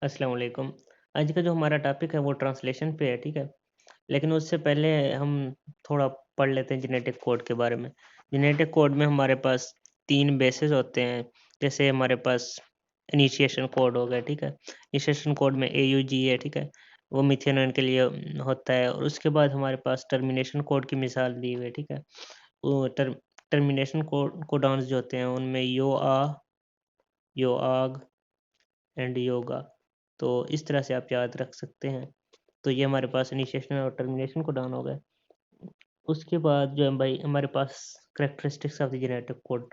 अस्सलाम वालेकुम। आज का जो हमारा टॉपिक है वो ट्रांसलेशन पे है, ठीक है? लेकिन उससे पहले हम थोड़ा पढ़ लेते हैं जेनेटिक कोड के बारे में। जेनेटिक कोड में हमारे पास 3 बेसेस होते हैं। जैसे हमारे पास इनिशिएशन कोड हो गया, ठीक है? इनिशिएशन कोड में AUG है, ठीक है? वो मेथिओनिन के लिए होता है और उसके बाद हमारे पास टर्मिनेशन कोड की मिसाल दी हुई है, ठीक है? वो टर्मिनेशन कोडॉन्स जो होते हैं उनमें योआग एंड योगा। तो इस तरह से आप याद रख सकते हैं। तो ये हमारे पास इनिशिएशन और टर्मिनेशन को डाउन हो गए। उसके बाद जो है भाई हमारे पास characteristics of the genetic code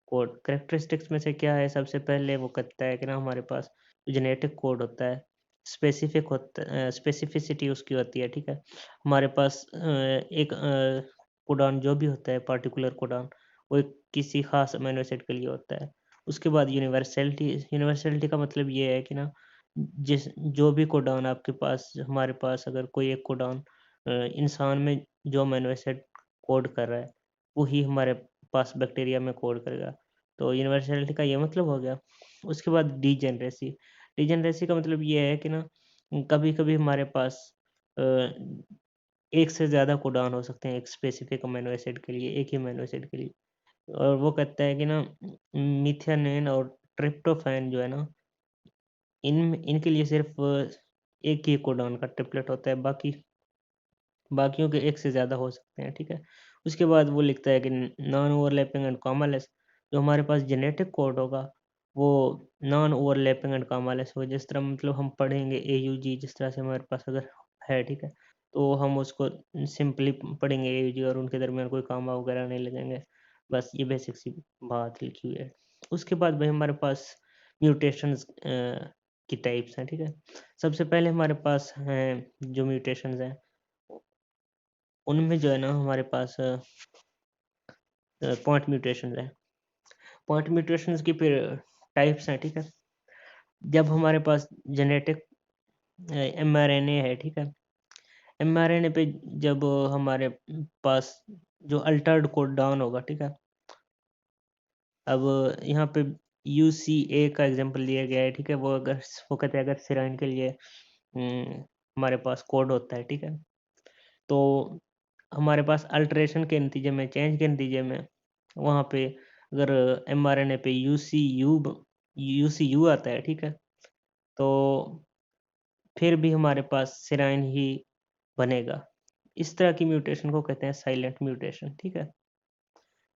code characteristics में से क्या है? सबसे पहले वो कहता है कि ना हमारे पास जेनेटिक कोड होता है, स्पेसिफिसिटी उसकी होती है, ठीक है? हमारे पास एक कोडॉन जो भी होता है, पार्टिकुलर कोडॉन, वो एक किसी खास अमीनो एसिड के लिए होता है। उसके बाद यूनिवर्सैलिटी यूनिवर्सैलिटी का मतलब ये है कि ना जिस जो भी कोडॉन आपके पास हमारे पास अगर कोई एक कोडॉन इंसान में जो अमीनो एसिड कोड कर रहा है, वही हमारे पास बैक्टीरिया में कोड करेगा। तो यूनिवर्सैलिटी का ये मतलब हो गया। उसके बाद डीजेनरेसी। डीजेनरेसी का मतलब ये है कि ना कभी-कभी हमारे पास अ, एक से ज़्यादा कोडॉन हो सकते हैं एक स्पेसिफिक अमीनो एसिड के लिए, एक ही अमीनो एसिड के लिए। और वो कहता है कि ना मिथानिन और ट्रिप्टोफैन जो है ना, इनके लिए सिर्फ़ एक ही कोडॉन का ट्रिपलेट होता है, बाकियों के एक से ज़्यादा हो सकते हैं, ठीक है? उसके बाद वो लिखता है कि नॉन ओवरलैपिंग एंड कॉमालेस। जो हमारे पास जेनेटिक कोड होगा, वो नॉन ओवरलैपिंग एंड कॉमालेस हो। जिस तरह मतलब हम पढ़ेंगे AUG जिस तरह से हमारे पास अगर है, ठीक है? तो हम उसको सिंपली पढ़ेंगे AUG और उनके दरमियान कोई कॉमा वगैरह नहीं लगाएँगे। बस ये बेसिक सी बात लिखी हुई है। उसके बाद भाई हमारे पास म्यूटेशंस की टाइप्स हैं, ठीक है? सबसे पहले हमारे पास हैं जो म्यूटेशंस हैं उनमें जो है ना हमारे पास पॉइंट म्यूटेशंस है। पॉइंट म्यूटेशंस की फिर टाइप्स हैं, ठीक है? जब हमारे पास जेनेटिक mRNA है, ठीक है? mRNA पे जब हमारे पास जो अल्टर्ड कोड डाउन होगा, ठीक है? अब यहाँ पे UCA का एग्जांपल दिया गया है, ठीक है? वो कहते हैं अगर सेराइन के लिए हमारे पास कोड होता है, ठीक है? तो हमारे पास अल्टरेशन के नतीजे में, चेंज के नतीजे में वहाँ पे अगर mRNA पे UCU आता है, ठीक है? तो फिर भी हमारे पास सेराइन ही बनेगा। इस तरह की म्यूटेशन को कहते हैं साइलेंट म्यूटेशन, ठीक है?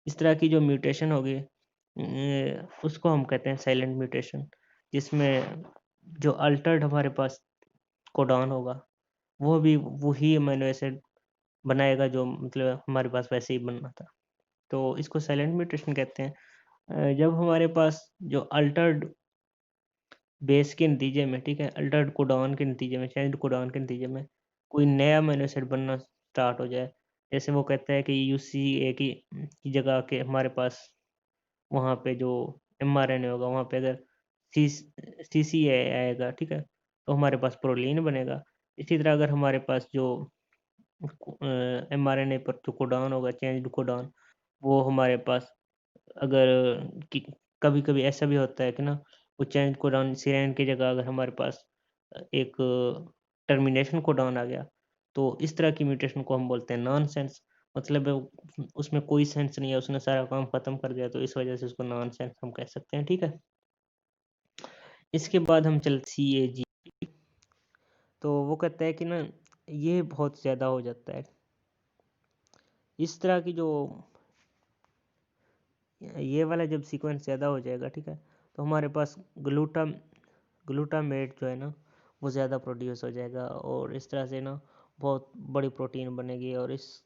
इस तरह की जो म्यूटेशन होगी उसको हम कहते हैं साइलेंट म्यूटेशन, जिसमें जो अल्टर्ड हमारे पास कोडॉन होगा, वो भी वही अमीनो एसिड बनाएगा जो मतलब हमारे पास वैसे ही बनना था। तो इसको साइलेंट म्यूटेशन कहते हैं। जब हमारे पास जो अल्टर्ड बेस के नतीजे में, ठीक है, अल्टर्ड कोडॉन के नतीजे में, चेंज्ड कोडॉन के नतीजे में कोई नया अमीनो एसिड बनना स्टार्ट हो जाए, जैसे वो कहता है कि UCA की जगह के हमारे पास वहाँ पे जो mRNA होगा वहाँ पे अगर सी CCA आएगा, ठीक है, तो हमारे पास प्रोलीन बनेगा। इसी तरह अगर हमारे पास जो mRNA पर जो कोडॉन होगा, चेंज्ड कोडॉन, वो हमारे पास अगर कि कभी-कभी ऐसा भी होता है कि ना वो चेंज कोडॉन सिरेन की जगह अगर हमारे पास एक टर्मिनेशन कोडॉन आ गया, तो इस तरह की म्यूटेशन को हम बोलते हैं नॉनसेंस। मतलब उसमें कोई सेंस नहीं है, उसने सारा काम खत्म कर दिया, तो इस वजह से उसको नॉनसेंस हम कह सकते हैं, ठीक है? इसके बाद हम चल CAG। तो वो कहता है कि ना ये बहुत ज़्यादा हो जाता है। इस तरह की जो ये वाला जब सीक्वेंस ज़्यादा हो जाएगा, ठीक है, तो हमारे पास ग्लूटामेट जो है ना वो ज़्यादा प्रोड्यूस हो जाएगा और इस तरह से ना बहुत बड़ी प्रोटीन बनेगी और इस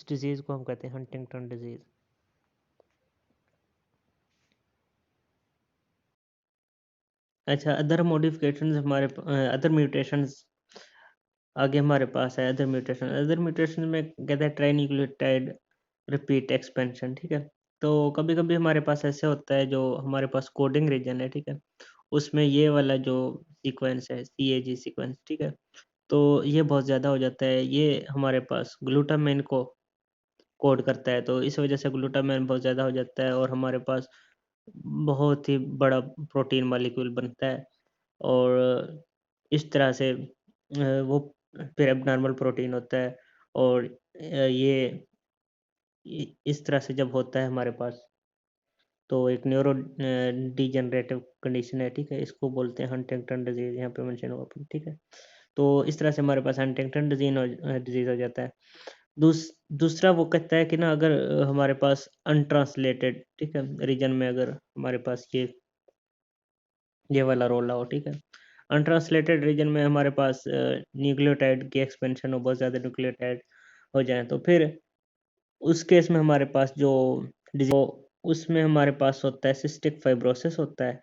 डिज़ीज़ को हम कहते हैं हंटिंगटन डिजीज़। अच्छा, अदर मॉडिफिकेशंस अदर म्यूटेशंस आगे हमारे पास है। अदर म्यूटेशन में कहते हैं ट्राइन्यूक्लियोटाइड रिपीट एक्सपेंशन, ठीक है? तो कभी-कभी हमारे पास ऐसे होता है जो हमारे पास कोडिंग रीजन है, ठीक है? उसमें ये वाला जो सीक्वेंस है CAG सीक्वेंस, ठीक है? तो ये बहुत ज़्यादा हो जाता है। ये हमारे पास ग्लूटामाइन को कोड करता है, तो इस वजह से ग्लूटामाइन बहुत ज़्यादा हो जाता है और हमारे पास बहुत ही बड़ा प्रोटीन मॉलिक्यूल बनता है। और इस तरह से वो फिर एबनॉर्मल प्रोटीन होता है और ये इस तरह से जब होता है हमारे पास तो एक न्यूरो डिजेनरेटिव कंडीशन है, ठीक है? इसको बोलते हैं हंटिंगटन डिजीज़, यहाँ पे मेंशन हुआ अपन, ठीक है? तो इस तरह से हमारे पास हंटिंगटन डिजीज़ हो जाता है। दूसरा वो कहता है कि ना अगर हमारे पास अनट्रांसलेटेड, ठीक है, रीजन में अगर हमारे पास ये वाला रोल हो, ठीक है। अनट्रांसलेटेड रीजन में हमारे पास न्यूक्लियोटाइड की एक्सपेंशन हो, बहुत ज़्यादा न्यूक्लियोटाइड हो जाए तो फिर उस केस में हमारे पास जो उसमें हमारे पास होता है सिस्टिक फाइब्रोसिस होता है।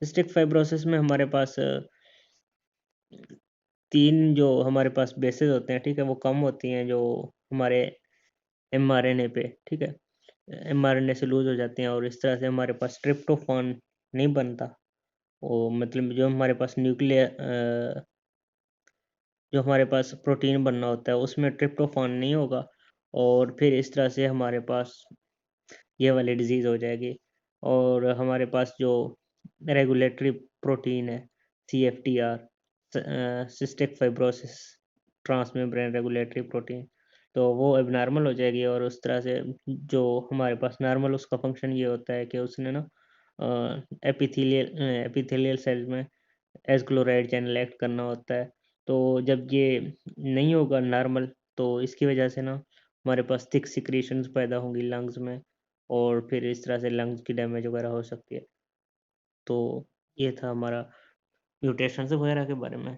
सिस्टिक फाइब्रोसिस में हमारे पास 3 जो हमारे पास बेसेस होते हैं, ठीक है, वो कम होती हैं जो हमारे एमआरएनए पे, ठीक है? एमआरएनए से लूज़ हो जाते हैं और इस तरह से हमारे पास ट्रिप्टोफैन नहीं बनता। वो मतलब जो हमारे पास प्रोटीन बनना होता है उसमें ट्रिप्टोफैन नहीं होगा और फिर इस तरह से हमारे पास ये वाली डिज़ीज़ हो जाएगी और हमारे पास जो रेगुलेटरी प्रोटीन है CFTR, cystic fibrosis transmembrane regulatory protein, तो वो एबनॉर्मल हो जाएगी और उस तरह से जो हमारे पास नॉर्मल उसका फंक्शन ये होता है कि उसने ना एपिथेलियल सेल में एस क्लोराइड चैनल एक्ट करना होता है। तो जब ये नहीं होगा नॉर्मल तो इसकी वजह से ना हमारे पास थिक सिक्रीशंस पैदा होंगी लंग्स में और फिर इस तरह से लंग्स की डैमेज वगैरह हो सकती है। तो ये था हमारा म्यूटेशंस वगैरह के बारे में।